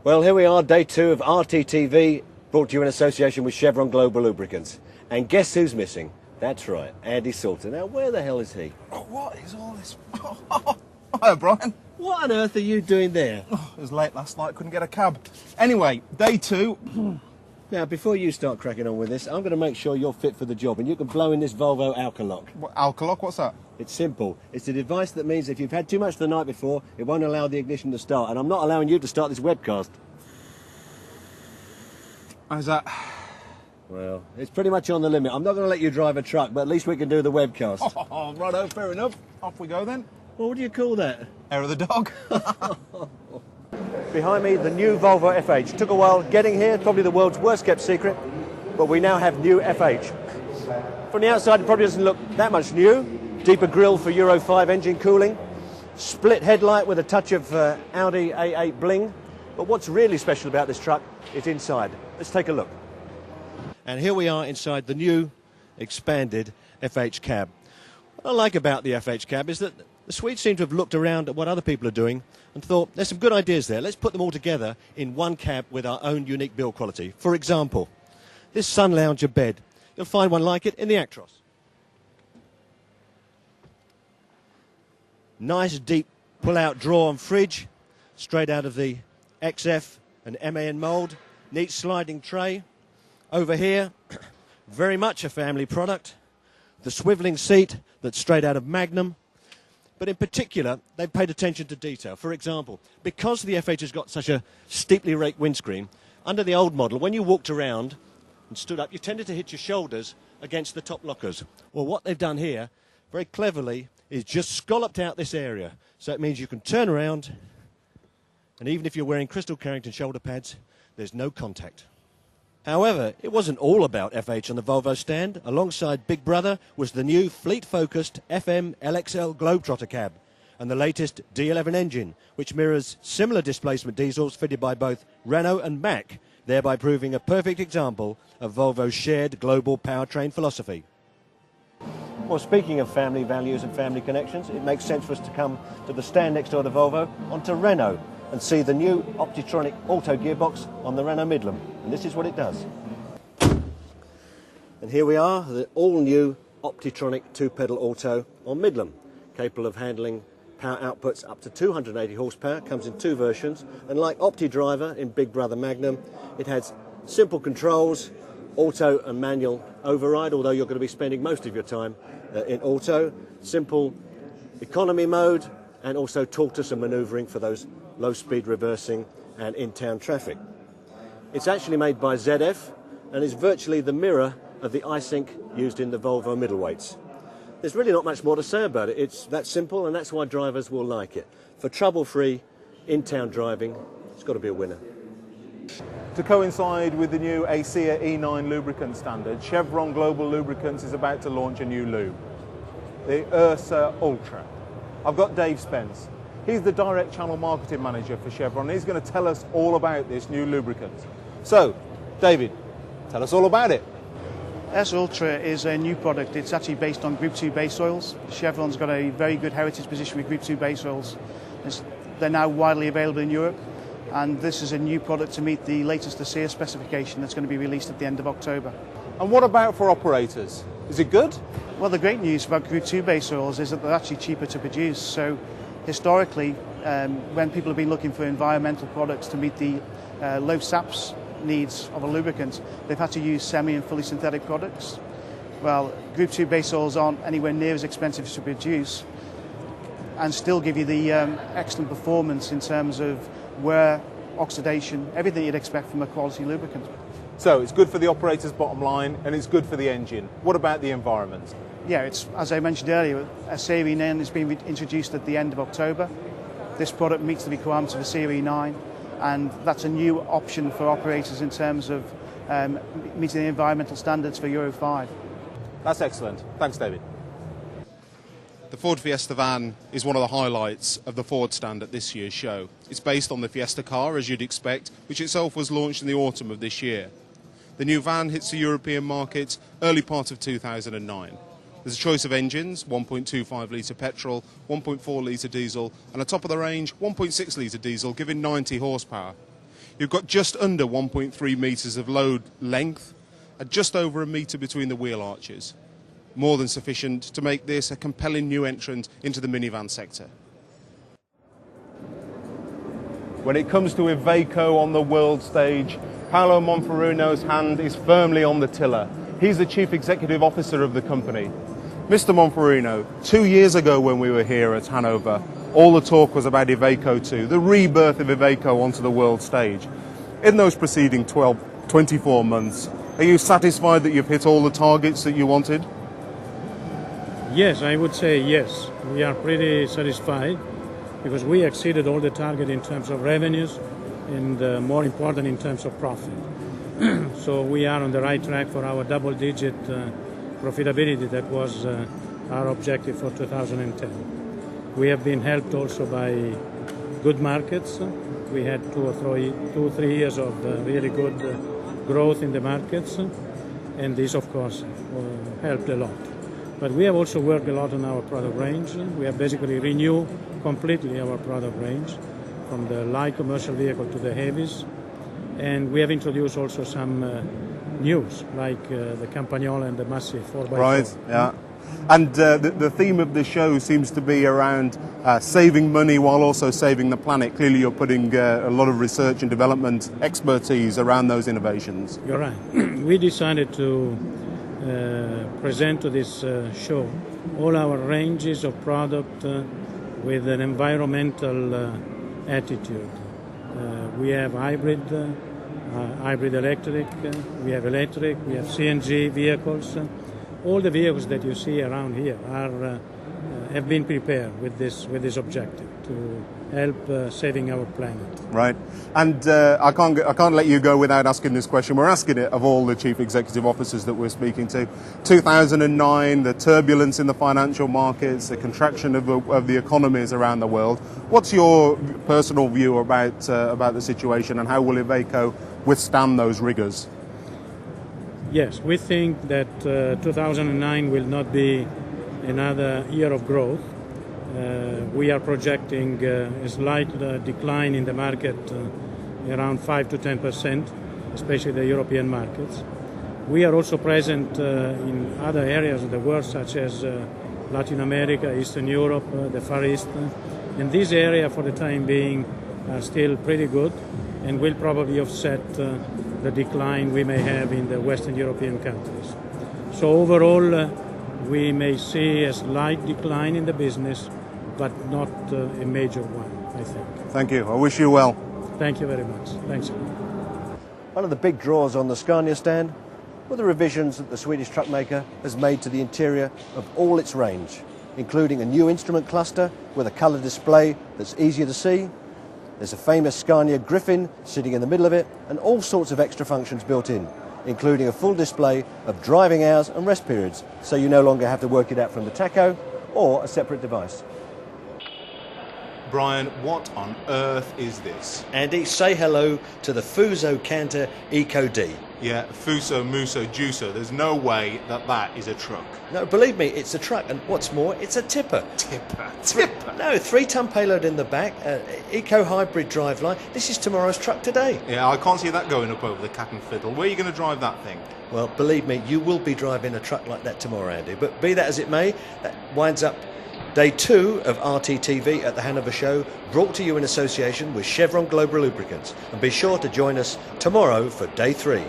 Well, here we are, day 2 of RTTV, brought to you in association with Chevron Global Lubricants. And guess who's missing? That's right, Andy Salter. Now, where the hell is he? Oh, what is all this? Hi, Brian. What on earth are you doing there? Oh, it was late last night, couldn't get a cab. Anyway, day 2. Now, before you start cracking on with this, I'm going to make sure you're fit for the job, and you can blow in this Volvo Alcalock. What, Alcalock? What's that? It's simple. It's a device that means if you've had too much the night before, it won't allow the ignition to start, and I'm not allowing you to start this webcast. How's that? Well, it's pretty much on the limit. I'm not going to let you drive a truck, but at least we can do the webcast. Oh, righto, fair enough. Off we go then. Well, what do you call that? Hair of the dog. Behind me, the new Volvo FH. Took a while getting here, probably the world's worst kept secret, but we now have new FH. From the outside, it probably doesn't look that much new. Deeper grille for Euro 5 engine cooling. Split headlight with a touch of Audi A8 bling. But what's really special about this truck is inside. Let's take a look. And here we are inside the new, expanded FH cab. What I like about the FH cab is that the Swedes seem to have looked around at what other people are doing and thought, there's some good ideas there. Let's put them all together in one cab with our own unique build quality. For example, this Sun Lounger bed. You'll find one like it in the Actros. Nice deep pull-out drawer and fridge, straight out of the XF and MAN mould. Neat sliding tray. Over here, very much a family product. The swivelling seat that's straight out of Magnum. But in particular, they've paid attention to detail. For example, because the FH has got such a steeply raked windscreen, under the old model, when you walked around and stood up, you tended to hit your shoulders against the top lockers. Well, what they've done here, very cleverly, is just scalloped out this area. So it means you can turn around, and even if you're wearing Crystal Carrington shoulder pads, there's no contact. However, it wasn't all about FH on the Volvo stand. Alongside Big Brother was the new fleet-focused FM LXL Globetrotter cab and the latest D11 engine, which mirrors similar displacement diesels fitted by both Renault and Mack, thereby proving a perfect example of Volvo's shared global powertrain philosophy. Well, speaking of family values and family connections, it makes sense for us to come to the stand next door to Volvo, onto Renault, and see the new Optitronic auto gearbox on the Renault Midland. And this is what it does. And here we are, the all-new Optitronic 2-pedal auto on Midland, capable of handling power outputs up to 280 horsepower, comes in 2 versions, and like OptiDriver in Big Brother Magnum, it has simple controls, auto and manual override, although you're going to be spending most of your time in auto, simple economy mode, and also tortoise and manoeuvring for those low-speed reversing and in-town traffic. It's actually made by ZF and is virtually the mirror of the iSync used in the Volvo middleweights. There's really not much more to say about it. It's that simple, and that's why drivers will like it. For trouble-free in-town driving, it's got to be a winner. To coincide with the new ASEA E9 lubricant standard, Chevron Global Lubricants is about to launch a new lube, the Ursa Ultra. I've got Dave Spence. He's the direct channel marketing manager for Chevron. He's going to tell us all about this new lubricant. So, David, tell us all about it. Ursa Ultra is a new product. It's actually based on Group 2 base oils. Chevron's got a very good heritage position with Group 2 base oils. They're now widely available in Europe, and this is a new product to meet the latest ASEA specification that's going to be released at the end of October. And what about for operators? Is it good? Well, the great news about Group 2 base oils is that they're actually cheaper to produce. So historically, when people have been looking for environmental products to meet the low SAPS needs of a lubricant, they've had to use semi and fully synthetic products. Well, Group 2 base oils aren't anywhere near as expensive to produce and still give you the excellent performance in terms of wear, oxidation, everything you'd expect from a quality lubricant. So it's good for the operator's bottom line and it's good for the engine. What about the environment? Yeah, it's, as I mentioned earlier, ASEA E9 has been introduced at the end of October. This product meets the requirements of ASEA E9, and that's a new option for operators in terms of meeting the environmental standards for Euro 5. That's excellent. Thanks, David. The Ford Fiesta van is one of the highlights of the Ford stand at this year's show. It's based on the Fiesta car, as you'd expect, which itself was launched in the autumn of this year. The new van hits the European market early part of 2009. There's a choice of engines, 1.25 litre petrol, 1.4 litre diesel, and a top-of-the-range 1.6 litre diesel giving 90 horsepower. You've got just under 1.3 metres of load length and just over a metre between the wheel arches. More than sufficient to make this a compelling new entrant into the minivan sector. When it comes to Iveco on the world stage, Paolo Monferruno's hand is firmly on the tiller. He's the Chief Executive Officer of the company. Mr. Monferruno, 2 years ago when we were here at Hannover, all the talk was about Iveco 2, the rebirth of Iveco onto the world stage. In those preceding 24 months, are you satisfied that you've hit all the targets that you wanted? Yes, I would say yes. We are pretty satisfied because we exceeded all the target in terms of revenues and more important in terms of profit. So we are on the right track for our double-digit profitability that was our objective for 2010. We have been helped also by good markets. We had 2 or 3 years of really good growth in the markets, and this of course helped a lot. But we have also worked a lot on our product range. We have basically renewed completely our product range from the light commercial vehicle to the heavies. And we have introduced also some news, like the Campagnolo and the Massive 4x4. Right, yeah. And the theme of the show seems to be around saving money while also saving the planet. Clearly you're putting a lot of research and development expertise around those innovations. You're right. We decided to present to this show all our ranges of product with an environmental attitude. We have hybrid electric, we have electric, we have CNG vehicles. All the vehicles that you see around here have been prepared with this objective to help saving our planet. Right, and I can't let you go without asking this question. We're asking it of all the chief executive officers that we're speaking to. 2009, the turbulence in the financial markets, the contraction of the economies around the world. What's your personal view about the situation, and how will Iveco withstand those rigours? Yes, we think that 2009 will not be another year of growth. We are projecting a slight decline in the market, around 5 to 10%, especially the European markets. We are also present in other areas of the world, such as Latin America, Eastern Europe, the Far East. And these areas, for the time being, are still pretty good and will probably offset the decline we may have in the Western European countries. So overall, we may see a slight decline in the business, but not a major one, I think. Thank you. I wish you well. Thank you very much. Thanks. One of the big draws on the Scania stand were the revisions that the Swedish truck maker has made to the interior of all its range, including a new instrument cluster with a colour display that's easier to see. There's a famous Scania Griffin sitting in the middle of it, and all sorts of extra functions built in, including a full display of driving hours and rest periods, so you no longer have to work it out from the tacho or a separate device. Brian, what on earth is this? Andy, say hello to the Fuso Canter Eco D. Yeah, Fuso, Muso, Juso. There's no way that is a truck. No, believe me, it's a truck, and what's more, it's a tipper. Tipper? No, 3-ton payload in the back, eco-hybrid driveline. This is tomorrow's truck today. Yeah, I can't see that going up over the cat and fiddle. Where are you going to drive that thing? Well, believe me, you will be driving a truck like that tomorrow, Andy. But be that as it may, that winds up Day 2 of RTTV at the Hannover Show, brought to you in association with Chevron Global Lubricants. And be sure to join us tomorrow for Day 3.